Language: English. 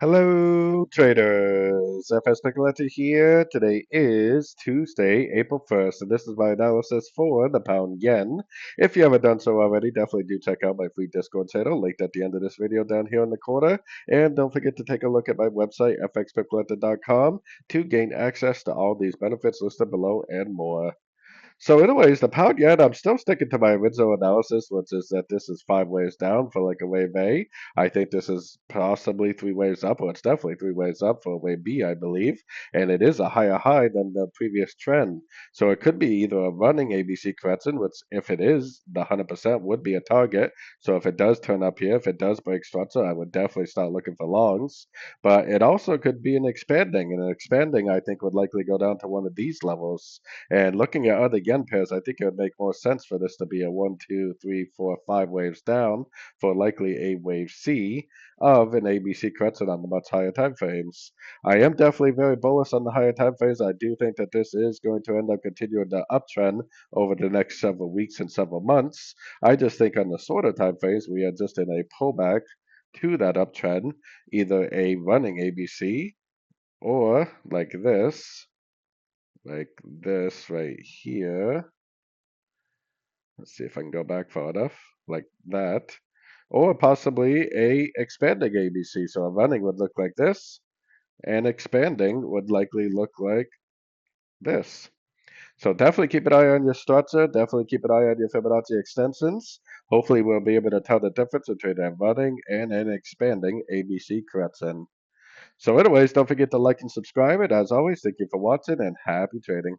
Hello, traders. FX Pip Collector here. Today is Tuesday, April 1st, and this is my analysis for the pound yen. If you haven't done so already, definitely do check out my free Discord channel linked at the end of this video down here in the corner. And don't forget to take a look at my website, fxpipcollector.com, to gain access to all these benefits listed below and more. So, anyways, the pound yen, I'm still sticking to my original analysis, which is that this is 5 waves down for like a wave A. I think this is possibly 3 waves up, or it's definitely 3 waves up for a wave B, I believe. And it is a higher high than the previous trend. So it could be either a running ABC correction, which if it is, the 100% would be a target. So if it does turn up here, if it does break structure, I would definitely start looking for longs. But it also could be an expanding, and an expanding, I think, would likely go down to one of these levels. And looking at other yen pairs, I think it would make more sense for this to be a 1, 2, 3, 4, 5 waves down for likely a wave C of an ABC correction on the much higher time frames. I am definitely very bullish on the higher time frames. I do think that this is going to end up continuing the uptrend over the next several weeks and several months. I just think on the shorter time frames, we are just in a pullback to that uptrend, either a running ABC or like this right here. Let's see if I can go back far enough, like that. Or possibly a expanding ABC. So a running would look like this, and expanding would likely look like this. So definitely keep an eye on your structure. Definitely keep an eye on your Fibonacci extensions. Hopefully we'll be able to tell the difference between a running and an expanding ABC correction. So anyways, don't forget to like and subscribe. And as always, thank you for watching and happy trading.